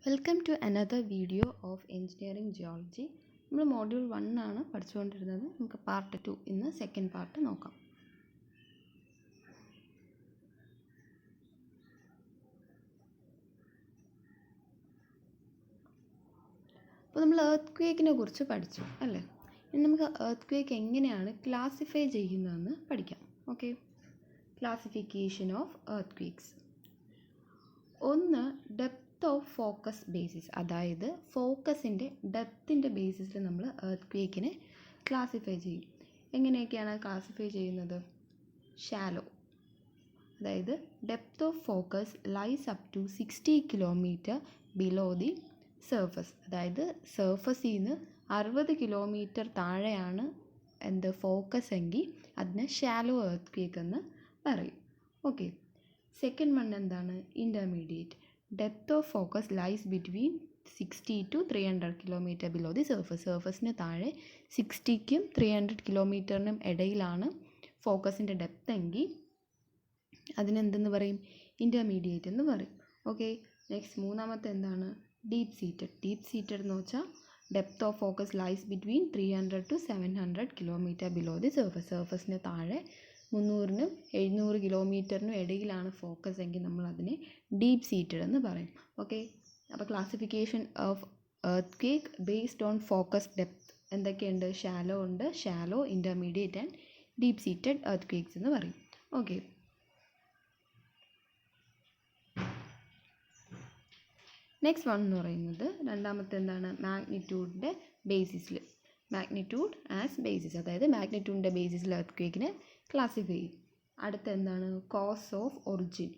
Welcome to another video of engineering geology. നമ്മൾ module 1 ആണ് പഠിച്ചുകൊണ്ടിരുന്നത്. നമുക്ക് പാർട്ട് 2 ഇന്ന് സെക്കൻഡ് പാർട്ട് നോക്കാം. അപ്പോൾ നമ്മൾ എർത്ത് ക്വേക്കിനെ കുറിച്ച് പഠിച്ചു അല്ലേ? ഇനി നമുക്ക് എർത്ത് ക്വേക്ക് എങ്ങനെയാണ് ക്ലാസിഫൈ ചെയ്യുന്നതെന്ന് പഠിക്കാം. Okay, classification of earth quakes. ഒന്ന്, ഡെപ്ത് ഓഫ് ഫോക്കസ് ബേസിസ്, അതായത് ഫോക്കസിൻ്റെ ഡെപ്തിൻ്റെ ബേസിസിൽ നമ്മൾ എർത്ത് ക്വേക്കിനെ ക്ലാസിഫൈ ചെയ്യും. എങ്ങനെയൊക്കെയാണ് ക്ലാസിഫൈ ചെയ്യുന്നത്? ഷാലോ, അതായത് depth of focus lies up to 60 kilometre below the surface, അതായത് സർഫസിൽ നിന്ന് 60 കിലോമീറ്റർ താഴെയാണ് ഫോക്കസ് എങ്കിൽ അതിന് ഷാലോ എർത്ത് ക്വേക്ക് എന്ന് പറയും. ഓക്കെ, സെക്കൻഡ് വൺ എന്താണ്? Intermediate, depth of focus lies between 60 to 300 kilometre below the surface, സർഫസിന് താഴെ 60ക്കും 300 കിലോമീറ്ററിനും ഇടയിലാണ് ഫോക്കസിൻ്റെ ഡെപ്ത് എങ്കിൽ അതിനെന്തെന്ന് പറയും? ഇൻ്റർമീഡിയറ്റ് എന്ന് പറയും. ഓക്കെ, നെക്സ്റ്റ് മൂന്നാമത്തെ എന്താണ്? Deep seated. ഡീപ്പ് സീറ്റഡ് എന്ന് വെച്ചാൽ depth of focus lies between 300 to 700 kilometre below the surface, സർഫസിന് താഴെ 300നും 700 കിലോമീറ്ററിനും ഇടയിലാണ് ഫോക്കസ് എങ്കിൽ നമ്മൾ അതിനെ ഡീപ്പ് സീറ്റഡ് എന്ന് പറയും. ഓക്കെ, അപ്പോൾ classification of earthquake based on focus depth എന്തൊക്കെയുണ്ട്? ഷാലോ ഉണ്ട്, shallow, intermediate and deep seated earthquakes എന്ന് പറയും. ഓക്കെ, നെക്സ്റ്റ് വൺ എന്ന് പറയുന്നത് രണ്ടാമത്തെ എന്താണ്? മാഗ്നിറ്റ്യൂഡിൻ്റെ ബേസിസിൽ, മാഗ്നിറ്റ്യൂഡ് ആസ് ബേസിസ്, അതായത് മാഗ്നിറ്റ്യൂഡിൻ്റെ ബേസിസിൽ എർത്ത് ക്വേക്കിനെ ക്ലാസിഫൈ ചെയ്യും. അടുത്ത എന്താണ്? Cause of origin.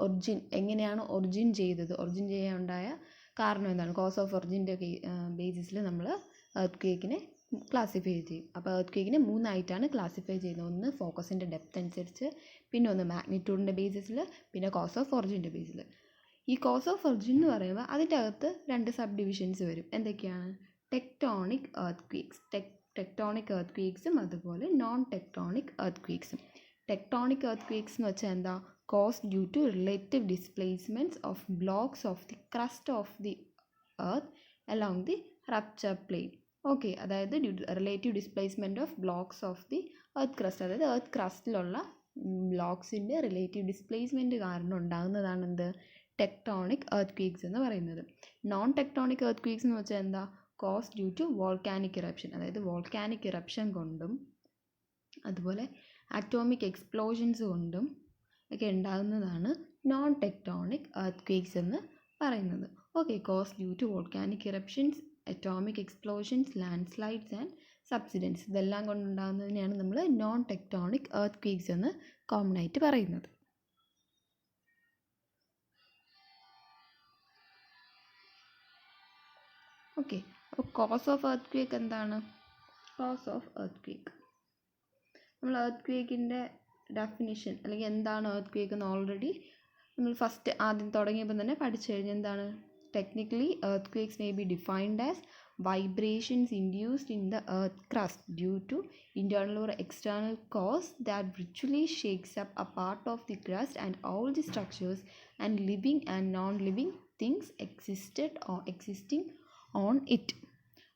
ഒറിജിൻ എങ്ങനെയാണ് ഒറിജിൻ ചെയ്തത്, ഒറിജിൻ ചെയ്യാനുണ്ടായ കാരണം എന്താണ്? കോസ് ഓഫ് ഒറിജിൻ്റെ ബേസിസിൽ നമ്മൾ എർത്ത് ക്വേക്കിനെ ക്ലാസിഫൈ ചെയ്യും. അപ്പോൾ എർത്ത് ക്വേക്കിനെ മൂന്നായിട്ടാണ് ക്ലാസിഫൈ ചെയ്യുന്നത്. ഒന്ന് ഫോക്കസിൻ്റെ ഡെപ്ത് അനുസരിച്ച്, പിന്നെ ഒന്ന് മാഗ്നിറ്റ്യൂഡിൻ്റെ ബേസിസിൽ, പിന്നെ കോസ് ഓഫ് ഒറിജിൻ്റെ ബേസിൽ. ഈ കോസ് ഓഫ് ഒറിജിൻ എന്ന് പറയുമ്പോൾ അതിൻ്റെ അകത്ത് രണ്ട് സബ് ഡിവിഷൻസ് വരും. എന്തൊക്കെയാണ്? ടെക്ടോണിക് എർത്ത് ക്വേക്സ്, ടെക്ടോണിക് എർത്ത് ക്വേക്സും അതുപോലെ നോൺ ടെക്ടോണിക് എർത്ത് ക്വേക്സും. ടെക്ടോണിക് എർത്ത് ക്വേക്സ് എന്ന് വെച്ചാൽ എന്താ? Cause due to relative displacements of blocks of the crust of the earth along the rupture plane. Okay, അതായത് relative displacement of blocks of the earth crust, അതായത് earth ക്രസ്റ്റിലുള്ള ബ്ലോക്സിൻ്റെ relative displacement കാരണം ഉണ്ടാകുന്നതാണ് എന്ത്? ടെക്ടോണിക് എർത്ത് ക്വേക്സ് എന്ന് പറയുന്നത്. Non tectonic earthquakes എന്ന് വെച്ചാൽ എന്താ? Cause due to volcanic eruption, അതായത് വോൾക്കാനിക് ഇറപ്ഷൻ കൊണ്ടും അതുപോലെ അറ്റോമിക് എക്സ്പ്ലോഷൻസ് കൊണ്ടും ഒക്കെ ഉണ്ടാകുന്നതാണ് നോൺ ടെക്ടോണിക് എർത്ത് ക്വേക്സ് എന്ന് പറയുന്നത്. Okay, cause due to volcanic eruptions, atomic explosions, landslides and subsidence, ഇതെല്ലാം കൊണ്ടുണ്ടാകുന്നതിനെയാണ് നമ്മൾ നോൺ ടെക്ടോണിക് എർത്ത് ക്വേക്സ് എന്ന് കോമൺ ആയിട്ട് പറയുന്നത്. ഓക്കെ, അപ്പോൾ കോസ് ഓഫ് എർത്ത് ക്വേക്ക് എന്താണ്? കോസ് ഓഫ് എർത്ത് ക്വേക്ക്, നമ്മൾ എർത്ത് ക്വേക്കിൻ്റെ ഡെഫിനിഷൻ അല്ലെങ്കിൽ എന്താണ് എർത്ത് ക്വേക്ക് എന്ന് ഓൾറെഡി നമ്മൾ ഫസ്റ്റ് ആദ്യം തുടങ്ങിയപ്പോൾ തന്നെ പഠിച്ചു കഴിഞ്ഞാൽ എന്താണ്? Technically earthquakes may be defined as vibrations induced in the earth crust due to internal or external cause that virtually shakes up a part of the crust and all the structures and living and non-living things existing on it.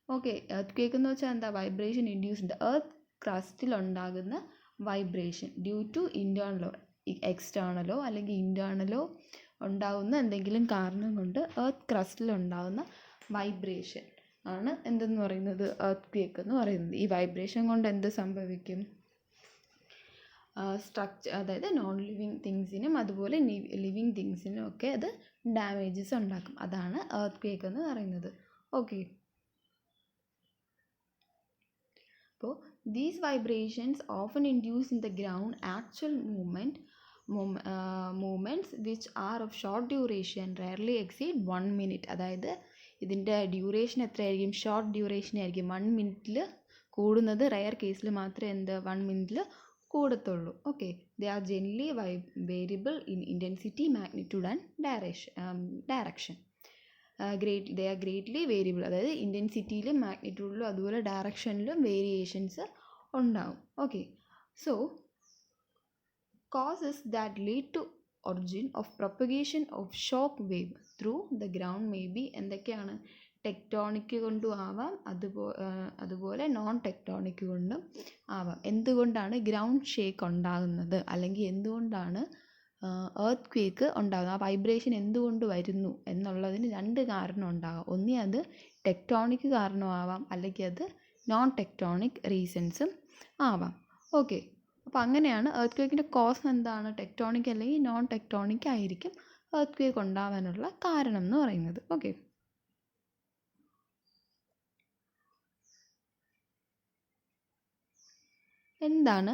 Okay, earth quake എന്ന് വെച്ചാൽ എന്താ? Vibration induced, earth ക്രസ്റ്റിൽ ഉണ്ടാകുന്ന vibration due to ഇൻറ്റേർണലോ എക്സ്റ്റേർണലോ അല്ലെങ്കിൽ ഇൻറ്റേർണലോ ഉണ്ടാകുന്ന എന്തെങ്കിലും കാരണം കൊണ്ട് earth ക്രസ്റ്റിൽ ഉണ്ടാകുന്ന വൈബ്രേഷൻ ആണ് എന്തെന്ന് പറയുന്നത്? എർത്ത് ക്വേക്ക് എന്ന് പറയുന്നത്. ഈ വൈബ്രേഷൻ കൊണ്ട് എന്ത് സംഭവിക്കും? സ്ട്രക്ചർ, അതായത് നോൺ ലിവിങ് തിങ്സിനും അതുപോലെ ലിവിങ് തിങ്സിനും ഒക്കെ അത് ഡാമേജസ് ഉണ്ടാക്കും. അതാണ് എർത്ത് ക്വേക്ക് എന്ന് പറയുന്നത്. ഓക്കെ, അപ്പോൾ these vibrations often induce in the ground actual movements which are of short duration, rarely exceed 1 minute. അതായത് ഇതിൻ്റെ ഡ്യൂറേഷൻ എത്രയായിരിക്കും? ഷോർട്ട് ഡ്യൂറേഷൻ ആയിരിക്കും. 1 minute കൂടുന്നത് റെയർ കേസിൽ മാത്രമേ 1 minute കൂടത്തുള്ളൂ. Okay, they are generally variable in intensity, magnitude and direction. They are greatly variable, അതായത് ഇൻറ്റൻസിറ്റിയിലും മാഗ്നിറ്റ്യൂഡിലും അതുപോലെ ഡയറക്ഷനിലും വേരിയേഷൻസ് ഉണ്ടാവും. Okay, so causes that lead to origin of propagation of shock wave through the ground may be എന്തൊക്കെയാണ് tectonic കൊണ്ടും ആവാം, അതുപോലെ നോൺ ടെക്ടോണിക് കൊണ്ടും ആവാം. എന്തുകൊണ്ടാണ് ഗ്രൗണ്ട് ഷേക്ക് ഉണ്ടാകുന്നത് അല്ലെങ്കിൽ എന്തുകൊണ്ടാണ് എർത്ത് ക്വേക്ക് ഉണ്ടാകുന്നത്, ആ വൈബ്രേഷൻ എന്തുകൊണ്ട് വരുന്നു എന്നുള്ളതിന് 2 കാരണം ഉണ്ടാകാം. ഒന്നേ അത് ടെക്ടോണിക് കാരണമാവാം, അല്ലെങ്കിൽ അത് നോൺ ടെക്ടോണിക് റീസൺസും ആവാം. ഓക്കെ, അപ്പോൾ അങ്ങനെയാണ് എർത്ത് ക്വേക്കിൻ്റെ കോസ് എന്താണ്, ടെക്ടോണിക് അല്ലെങ്കിൽ നോൺ ടെക്ടോണിക് ആയിരിക്കും എർത്ത് ക്വേക്ക് ഉണ്ടാവാനുള്ള കാരണം എന്ന് പറയുന്നത്. ഓക്കെ, എന്താണ്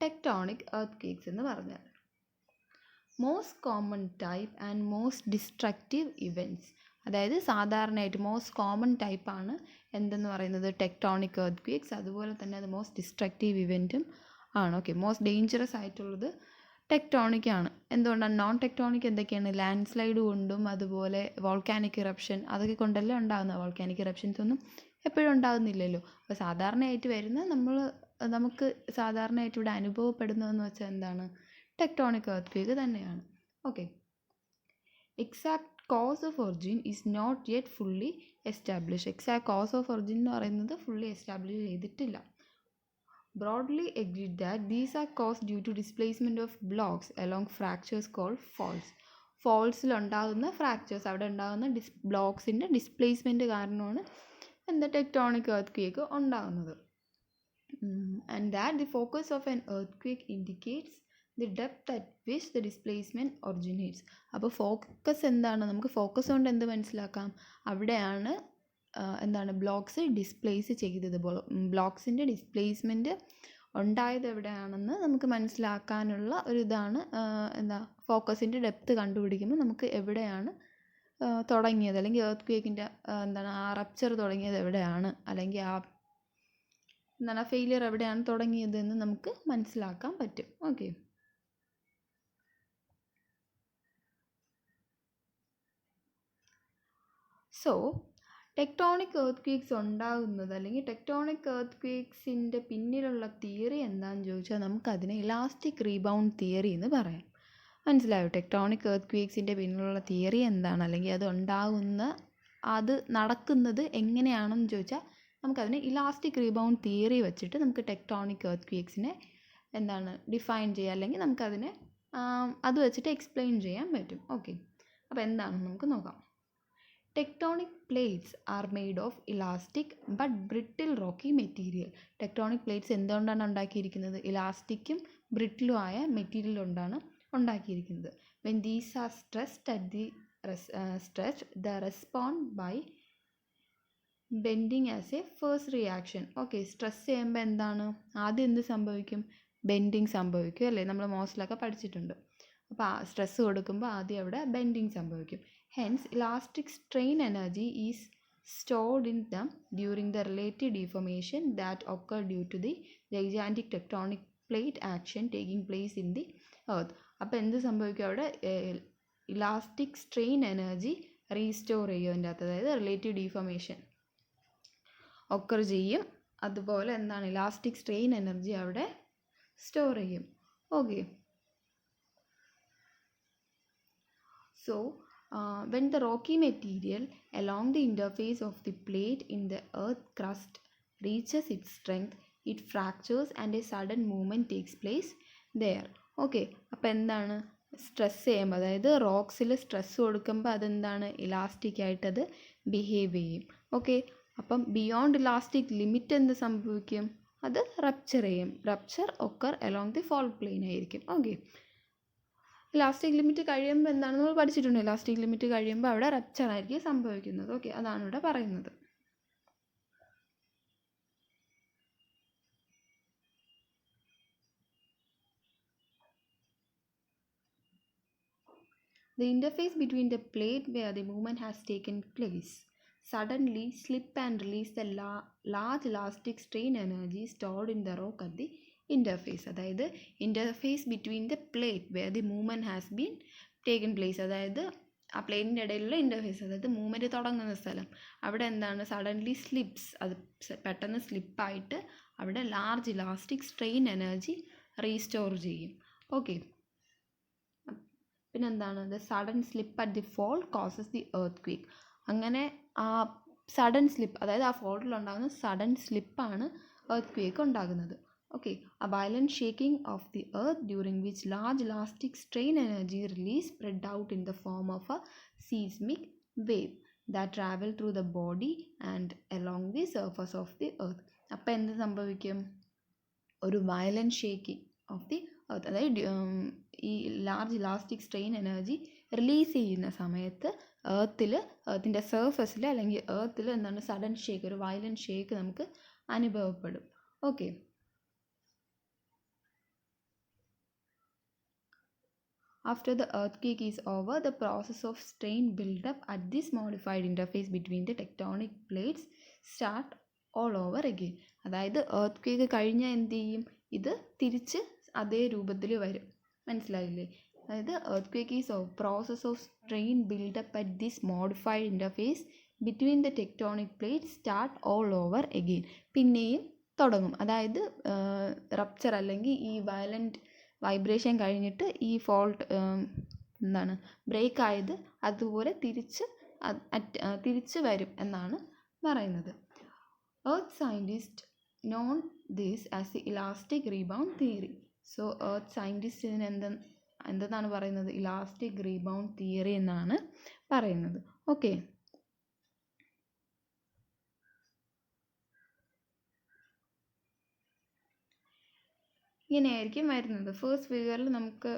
ടെക്ടോണിക് എർത്ത് ക്വേക്സ് എന്ന് പറഞ്ഞാൽ? Most common type and most destructive events, അതായത് സാധാരണയായിട്ട് മോസ്റ്റ് കോമൺ ടൈപ്പാണ് എന്തെന്ന് പറയുന്നത് ടെക്ടോണിക് എർത്ത് ക്വേക്സ്, അതുപോലെ തന്നെ അത് മോസ്റ്റ് ഡിസ്ട്രക്റ്റീവ് ഇവൻറ്റും ആണ്. ഓക്കെ, മോസ്റ്റ് ഡേഞ്ചറസ് ആയിട്ടുള്ളത് ടെക്ടോണിക് ആണ്. എന്തുകൊണ്ടാണ്? നോൺ ടെക്ടോണിക് എന്തൊക്കെയാണ്? ലാൻഡ് സ്ലൈഡ് കൊണ്ടും അതുപോലെ വോൾക്കാനിക് ഇറപ്ഷൻ അതൊക്കെ കൊണ്ടല്ലേ ഉണ്ടാകുന്നത്. വോൾക്കാനിക് ഇറപ്ഷൻസ് ഒന്നും എപ്പോഴും ഉണ്ടാകുന്നില്ലല്ലോ. അപ്പോൾ സാധാരണയായിട്ട് വരുന്ന നമുക്ക് സാധാരണയായിട്ട് ഇവിടെ അനുഭവപ്പെടുന്നതെന്ന് വെച്ചാൽ എന്താണ്? ടെക്ടോണിക് എർത്ത് ക്വേക്ക് തന്നെയാണ്. Okay, exact cause of origin is not yet fully establish. Exact cause of origin എന്ന് പറയുന്നത് ഫുള്ളി എസ്റ്റാബ്ലിഷ് ചെയ്തിട്ടില്ല. Broadly agreed that these are caused due to displacement of blocks along fractures called faults. ഫോൾസിൽ ഉണ്ടാകുന്ന fractures, അവിടെ ഉണ്ടാകുന്ന ബ്ലോക്സിൻ്റെ displacement കാരണമാണ് എന്താ tectonic earthquake ഉണ്ടാകുന്നത്. And that the focus of an earth quake indicates the depth at which the displacement originates. അപ്പോൾ focus എന്താണ്? നമുക്ക് focus കൊണ്ട് എന്ത് മനസ്സിലാക്കാം? അവിടെയാണ് എന്താണ് ബ്ലോക്സ് ഡിസ്പ്ലേസ് ചെയ്തത്, ബ്ലോക്സിൻ്റെ ഡിസ്പ്ലേസ്മെൻറ്റ് ഉണ്ടായത് എവിടെയാണെന്ന് നമുക്ക് മനസ്സിലാക്കാനുള്ള ഒരു ഇതാണ് എന്താ ഫോക്കസിൻ്റെ ഡെപ്ത് കണ്ടുപിടിക്കുമ്പോൾ നമുക്ക് എവിടെയാണ് തുടങ്ങിയത്, അല്ലെങ്കിൽ എർത്ത് ക്വേക്കിൻ്റെ എന്താണ് ആ റപ്ചർ തുടങ്ങിയത് എവിടെയാണ്, അല്ലെങ്കിൽ ആ എന്താണ് ഫെയിലിയർ എവിടെയാണ് തുടങ്ങിയതെന്ന് നമുക്ക് മനസ്സിലാക്കാൻ പറ്റും. Okay, so tectonic earth quakes ഉണ്ടാകുന്നത് അല്ലെങ്കിൽ ടെക്ടോണിക് എർത്ത് ക്വേക്സിൻ്റെ പിന്നിലുള്ള തിയറി എന്താണെന്ന് ചോദിച്ചാൽ നമുക്കതിനെ ഇലാസ്റ്റിക് റീബൗണ്ട് തിയറി എന്ന് പറയാം. മനസ്സിലായോ? ടെക്ടോണിക് എർത്ത് ക്വേക്സിൻ്റെ പിന്നിലുള്ള തിയറി എന്താണ്, അല്ലെങ്കിൽ അത് നടക്കുന്നത് എങ്ങനെയാണെന്ന് ചോദിച്ചാൽ നമുക്കതിനെ ഇലാസ്റ്റിക് റീബൗണ്ട് തിയറി വെച്ചിട്ട് നമുക്ക് ടെക്ടോണിക് എർത്ത് ക്വേക്സിനെ എന്താണ് ഡിഫൈൻ ചെയ്യുക, അല്ലെങ്കിൽ നമുക്കതിനെ അത് വെച്ചിട്ട് എക്സ്പ്ലെയിൻ ചെയ്യാൻ പറ്റും. ഓക്കെ, അപ്പോൾ എന്താണെന്ന് നമുക്ക് നോക്കാം. Tectonic plates are made of elastic but brittle rocky material. Tectonic plates എന്തുകൊണ്ടാണ് ഉണ്ടാക്കിയിരിക്കുന്നത്? ഇലാസ്റ്റിക്കും ബ്രിട്ടിലും ആയ മെറ്റീരിയൽ കൊണ്ടാണ് ഉണ്ടാക്കിയിരിക്കുന്നത്. When these are stressed at the the respond by bending as a first reaction. Okay, stress ചെയ്യുമ്പോൾ എന്താണ് ആദ്യം എന്ത് സംഭവിക്കും? ബെൻഡിങ് സംഭവിക്കും അല്ലേ? നമ്മൾ മോസ്റ്റിലൊക്കെ പഠിച്ചിട്ടുണ്ട്. അപ്പോൾ സ്ട്രെസ് കൊടുക്കുമ്പോൾ ആദ്യം അവിടെ ബെൻഡിങ് സംഭവിക്കും. Hence, elastic strain energy is stored in them during the relative deformation that occur due to the gigantic tectonic plate action taking place in the earth. അപ്പോൾ എന്ത് സംഭവിക്കും? അവിടെ ഇലാസ്റ്റിക് സ്ട്രെയിൻ എനർജി റീസ്റ്റോർ ചെയ്യും അതിൻ്റെ അകത്ത്, അതായത് relative deformation occur ചെയ്യും, അതുപോലെ എന്താണ് ഇലാസ്റ്റിക് സ്ട്രെയിൻ എനർജി അവിടെ സ്റ്റോർ ചെയ്യും. Okay, so when the rocky material along the interface of the plate in the earth crust reaches its strength, it fractures and a sudden movement takes place there. Okay, അപ്പോൾ എന്താണ് stress ചെയ്യുമ്പോൾ, അതായത് റോക്സിൽ stress കൊടുക്കുമ്പോൾ അതെന്താണ് elastic ആയിട്ടത് behave ചെയ്യും. Okay, അപ്പം ബിയോണ്ട് ഇലാസ്റ്റിക് ലിമിറ്റ് എന്ത് സംഭവിക്കും? അത് റപ്ചർ ചെയ്യും. Rupture occur along the fault plane ആയിരിക്കും. ഓക്കെ, ഇലാസ്റ്റിക് ലിമിറ്റ് കഴിയുമ്പോൾ എന്താണ് നമ്മൾ പഠിച്ചിട്ടുണ്ട്? ഇലാസ്റ്റിക് ലിമിറ്റ് കഴിയുമ്പോൾ അവിടെ റപ്ചർ ആയിരിക്കും സംഭവിക്കുന്നത്. ഓക്കെ, അതാണ് ഇവിടെ പറയുന്നത്. The interface between the plate where the movement has taken place suddenly slip and release the large elastic strain energy stored in the rock at the interface. അതായത് interface between the plate where the movement has been taken place, അതായത് ആ പ്ലേറ്റിൻ്റെ ഇടയിലുള്ള interface, അതായത് movement തുടങ്ങുന്ന സ്ഥലം, അവിടെ എന്താണ് suddenly slips, അത് പെട്ടെന്ന് സ്ലിപ്പായിട്ട് അവിടെ large elastic strain energy restore ചെയ്യും. ഓക്കെ, പിന്നെന്താണ് the sudden slip at the fault causes the earthquake. അങ്ങനെ ആ സഡൻ സ്ലിപ്പ്, അതായത് ആ ഫോൾട്ടിലുണ്ടാകുന്ന സഡൻ സ്ലിപ്പാണ് എർത്ത് ക്വേക്ക് ഉണ്ടാകുന്നത്. Okay, a violent shaking of the earth during which large elastic strain energy release spread out in the form of a seismic wave that travel through the body and along the surface of the earth. അപ്പോൾ എന്ത് സംഭവിക്കും? ഒരു violent shaking of the earth, അതായത് ഈ large elastic strain energy release ചെയ്യുന്ന സമയത്ത് എർത്തിൻ്റെ സർഫസിൽ അല്ലെങ്കിൽ എർത്തിൽ എന്താണ് സഡൻ ഷേക്ക്, ഒരു വയലൻറ്റ് ഷേക്ക് നമുക്ക് അനുഭവപ്പെടും. Okay, after the earthquake is over, the process of strain build-up at this modified interface between the tectonic plates start all over again. അതായത് earthquake കഴിഞ്ഞാൽ എന്ത് ചെയ്യും? ഇത് തിരിച്ച് അതേ രൂപത്തിൽ വരും. മനസ്സിലായില്ലേ? അതായത് earthquake is a process of strain build-up at this modified interface between the tectonic plates start all over again. പിന്നെയും തുടങ്ങും. അതായത് റപ്ചർ അല്ലെങ്കിൽ ഈ വയലൻറ്റ് വൈബ്രേഷൻ കഴിഞ്ഞിട്ട് ഈ ഫോൾട്ട് എന്താണ് ബ്രേക്ക് ആയത് അതുപോലെ തിരിച്ച് വരും എന്നാണ് പറയുന്നത്. Earth scientist non this as the elastic rebound theory. So earth scientist ഇതിന് എന്തെന്നാണ് പറയുന്നത്? ഇലാസ്റ്റിക് റീബൗണ്ട് തിയറി എന്നാണ് പറയുന്നത്. ഓക്കെ, ഇങ്ങനെയായിരിക്കും വരുന്നത്. ഫസ്റ്റ് ഫിഗറിൽ നമുക്ക്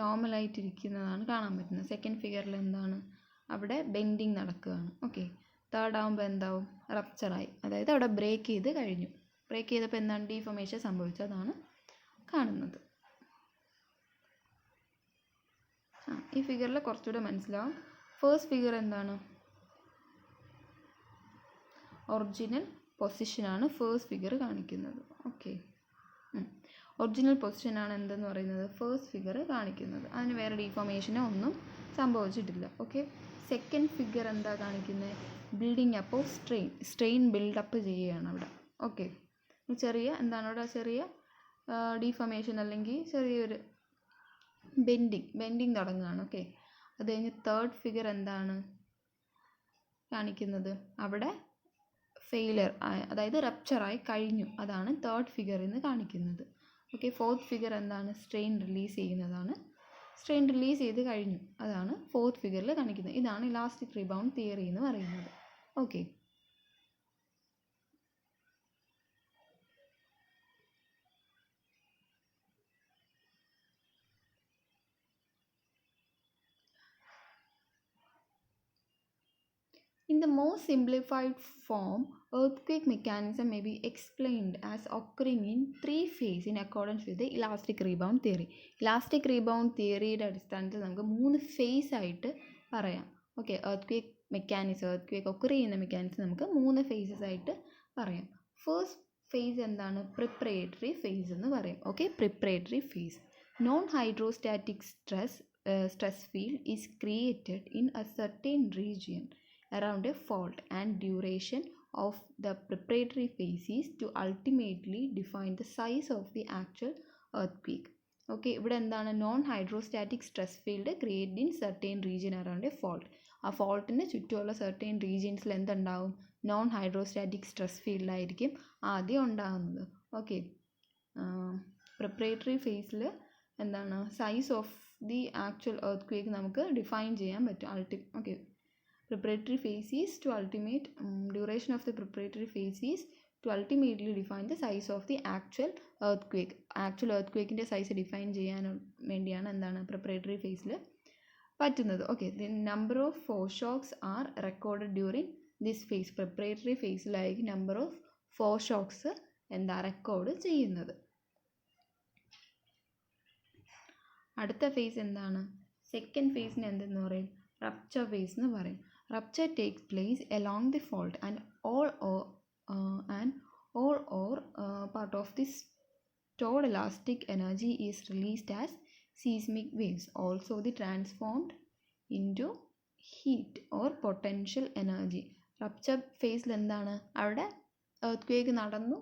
നോർമലായിട്ടിരിക്കുന്നതാണ് കാണാൻ പറ്റുന്നത്. സെക്കൻഡ് ഫിഗറിൽ എന്താണ്? അവിടെ ബെൻഡിങ് നടക്കുകയാണ്. ഓക്കെ, തേർഡ് ആകുമ്പോൾ എന്താവും? റപ്ചറായി, അതായത് അവിടെ ബ്രേക്ക് ചെയ്ത് കഴിഞ്ഞു. ബ്രേക്ക് ചെയ്തപ്പോൾ എന്താണ്? ഡീഫോർമേഷൻ സംഭവിച്ചതാണ് കാണുന്നത്. ഈ ഫിഗറിൽ കുറച്ചുകൂടെ മനസ്സിലാവും. ഫസ്റ്റ് ഫിഗർ എന്താണ്? ഒറിജിനൽ പൊസിഷനാണ് ഫസ്റ്റ് ഫിഗർ കാണിക്കുന്നത്. ഓക്കെ, ഒറിജിനൽ പൊസിഷനാണ് എന്തെന്ന് പറയുന്നത്? ഫസ്റ്റ് ഫിഗർ കാണിക്കുന്നത്. അതിന് വേറെ ഡീഫോർമേഷനോ ഒന്നും സംഭവിച്ചിട്ടില്ല. ഓക്കെ, സെക്കൻഡ് ഫിഗർ എന്താ കാണിക്കുന്നത്? Building up of strain buildup ചെയ്യുകയാണ് അവിടെ. ഓക്കെ, ചെറിയ എന്താണ് അവിടെ? ചെറിയ ഡീഫോർമേഷൻ അല്ലെങ്കിൽ ചെറിയൊരു ബെൻഡിങ് തുടങ്ങുകയാണ്. ഓക്കെ, അത് കഴിഞ്ഞ് തേർഡ് ഫിഗർ എന്താണ് കാണിക്കുന്നത്? അവിടെ ഫെയിലിയർ, അതായത് റപ്ചറായി കഴിഞ്ഞു. അതാണ് തേർഡ് ഫിഗറിൽ നിന്ന് കാണിക്കുന്നത്. ഓക്കെ, ഫോർത്ത് ഫിഗർ എന്താണ്? സ്ട്രെയിൻ റിലീസ് ചെയ്യുന്നതാണ്. സ്ട്രെയിൻ റിലീസ് ചെയ്ത് കഴിഞ്ഞു, അതാണ് ഫോർത്ത് ഫിഗറിൽ കാണിക്കുന്നത്. ഇതാണ് ഇലാസ്റ്റിക് റീബൗണ്ട് തിയറി എന്ന് പറയുന്നത്. Okay, in the most simplified form, earthquake mechanism may be explained as occurring in three phases in accordance with the elastic rebound theory. Elastic rebound theoryയുടെ അടിസ്ഥാനത്തിൽ നമുക്ക് 3 ഫേസ് ആയിട്ട് പറയാം. ഓക്കെ, earthquake occur ചെയ്യുന്ന mechanism നമുക്ക് 3 phases ആയിട്ട് പറയാം. First phase എന്താണ്? പ്രിപ്പറേറ്ററി ഫേസ് എന്ന് പറയും. Okay, preparatory phase. Non hydrostatic stress field is created in a certain region around a fault, and duration of the preparatory phase is to ultimately define the size of the actual earthquake. Okay, ഇവിടെ എന്താണ്? Non hydrostatic stress field create in certain region around A fault. ആ ഫോൾട്ടിന് ചുറ്റുമുള്ള certain റീജിയൻസിൽ എന്തുണ്ടാവും? Non hydrostatic stress ഫീൽഡായിരിക്കും ആദ്യം ഉണ്ടാകുന്നത്. Okay, preparatory ഫേസിൽ എന്താണ്? Size of the actual earth നമുക്ക് ഡിഫൈൻ ചെയ്യാൻ പറ്റും. Okay, preparatory phase is to ultimate duration of the preparatory phase is to ultimately define the size of the actual earthquake. Actual earthquakeന്റെ size define ചെയ്യാൻ വേണ്ടിയാണ് എന്താണ് preparatory phaseൽ പറ്റുന്നത്. Okay, the number of foreshocks are recorded during this phase. preparatory phaseലായിരിക്കും number of foreshocks എന്താ record ചെയ്യുന്നത്. അടുത്ത face എന്താണ്? സെക്കൻഡ് ഫേസിന് എന്തെന്ന് പറയും? റപ്ചർ ഫേസ് എന്ന് പറയും. Rupture takes place along the fault, and all part of this stored elastic energy is released as seismic waves, also the transformed into heat or potential energy. Rupture phase എന്താണ്? അവിടെ earthquake നടന്നു,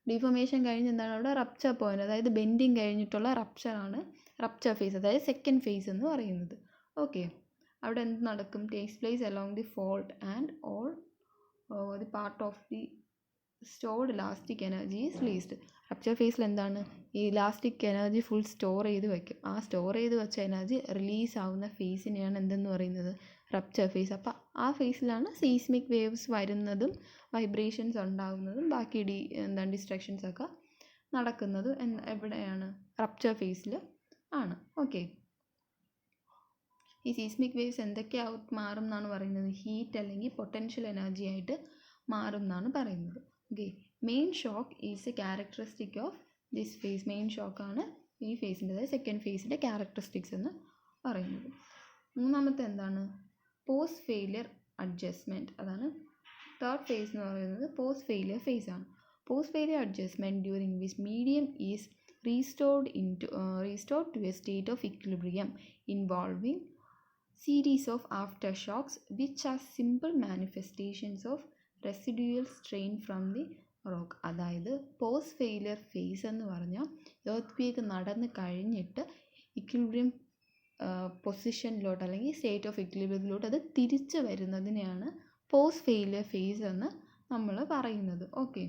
deformation കഴിഞ്ഞ് എന്താണ്? അവിടെ rupture point, അതായത് bending കഴിഞ്ഞിട്ടുള്ള റപ്ചറാണ് rupture face, അതായത് second phase എന്ന് പറയുന്നത്. ഓക്കെ, അവിടെ എന്ത് നടക്കും? Takes place along the fault and all the part of the stored elastic energy is released. Rupture ഫേസിൽ എന്താണ്? ഈ ഇലാസ്റ്റിക് എനർജി ഫുൾ സ്റ്റോർ ചെയ്ത് വയ്ക്കും. ആ സ്റ്റോർ ചെയ്ത് വെച്ച എനർജി റിലീസ് ആവുന്ന ഫേസിനെയാണ് എന്തെന്ന് പറയുന്നത്? Rupture phase. അപ്പോൾ ആ ഫേസിലാണ് സീസ്മിക് വേവ്സ് വരുന്നതും വൈബ്രേഷൻസ് ഉണ്ടാകുന്നതും ബാക്കി ഡിസ്ട്രക്ഷൻസ് ഒക്കെ നടക്കുന്നതും എവിടെയാണ്? റപ്ചർ ഫേസിൽ ആണ്. ഓക്കെ, ഈ സീസ്മിക് വേവ്സ് എന്തൊക്കെയാവും മാറും എന്നാണ് പറയുന്നത്? ഹീറ്റ് അല്ലെങ്കിൽ പൊട്ടൻഷ്യൽ എനർജി ആയിട്ട് മാറും എന്നാണ് പറയുന്നത്. Okay, main shock is a characteristic of this phase. Main ഷോക്കാണ് ഈ ഫേസിൻ്റെ, അതായത് സെക്കൻഡ് ഫേസിൻ്റെ ക്യാരക്ടറിസ്റ്റിക്സ് എന്ന് പറയുന്നത്. മൂന്നാമത്തെ എന്താണ്? Post failure adjustment. അതാണ് തേർഡ് ഫേസ് എന്ന് പറയുന്നത്. പോസ്റ്റ് ഫെയിലിയർ ഫേസ് ആണ്. Post failure adjustment during which medium is restored to a state of equilibrium involving series of aftershocks which are simple manifestations of residual strain from the rock. അതായത് post failure face എന്ന് പറഞ്ഞാൽ earth നടന്ന് കഴിഞ്ഞിട്ട് equilibrium പൊസിഷനിലോട്ട് അല്ലെങ്കിൽ state of ഇക്വിലിബ്രിയത്തിലോട്ട് അത് തിരിച്ചു വരുന്നതിനെയാണ് post failure face എന്ന് നമ്മൾ പറയുന്നത്. ഓക്കെ,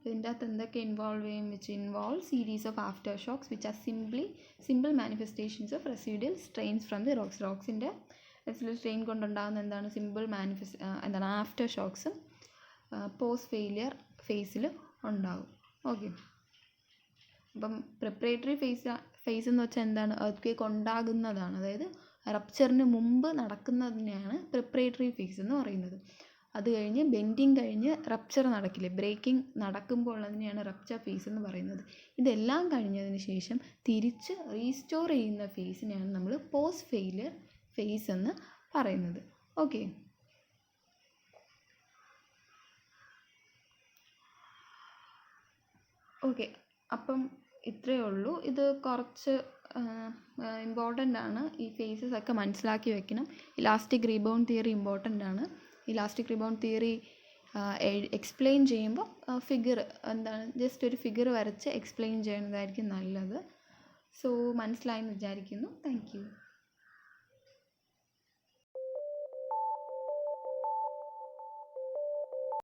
ഇതിൻ്റെ അകത്ത് എന്തൊക്കെ ഇൻവോൾവ് ചെയ്യും? Which involve series of aftershocks which are simple manifestations of residual strains from the rocks. റോക്സിൻ്റെ റെസിഡ്യൂവൽ സ്ട്രെയിൻ കൊണ്ടുണ്ടാകുന്ന എന്താണ്? സിമ്പിൾ എന്താണ്? ആഫ്റ്റർ ഷോക്സ് പോസ്റ്റ് ഫെയിലിയർ ഫേസിൽ ഉണ്ടാകും. ഓക്കെ, അപ്പം പ്രിപ്പറേറ്ററി ഫേസ് എന്ന് വെച്ചാൽ എന്താണ്? എർത്ത് ഉണ്ടാകുന്നതാണ്, അതായത് റപ്ചറിന് മുമ്പ് നടക്കുന്നതിനെയാണ് പ്രിപ്പറേറ്ററി ഫേസ് എന്ന് പറയുന്നത്. അത് കഴിഞ്ഞ് ബെൻഡിങ് കഴിഞ്ഞ് റപ്ചർ നടക്കില്ലേ, ബ്രേക്കിംഗ് നടക്കുമ്പോൾ ഉള്ളതിനെയാണ് റപ്ചർ ഫേസ് എന്ന് പറയുന്നത്. ഇതെല്ലാം കഴിഞ്ഞതിന് ശേഷം തിരിച്ച് റീസ്റ്റോർ ചെയ്യുന്ന ഫേസിനെയാണ് നമ്മൾ പോസ്റ്റ് ഫെയിലിയർ ഫേസ് എന്ന് പറയുന്നത്. ഓക്കെ, ഓക്കെ, അപ്പം ഇത്രയേ ഉള്ളൂ. ഇത് കുറച്ച് ഇമ്പോർട്ടൻ്റ് ആണ്. ഈ ഫേസസ് ഒക്കെ മനസ്സിലാക്കി വെക്കണം. ഇലാസ്റ്റിക് റീബൗണ്ട് തിയറി ഇമ്പോർട്ടൻ്റ് ആണ്. ഇലാസ്റ്റിക് റീബൗണ്ട് തിയറി എക്സ്പ്ലെയിൻ ചെയ്യുമ്പോൾ ഫിഗർ എന്താണ്, ജസ്റ്റ് ഒരു ഫിഗർ വരച്ച് എക്സ്പ്ലെയിൻ ചെയ്യുന്നതായിരിക്കും നല്ലത്. സോ മനസ്സിലായെന്ന് വിചാരിക്കുന്നു. Thank you.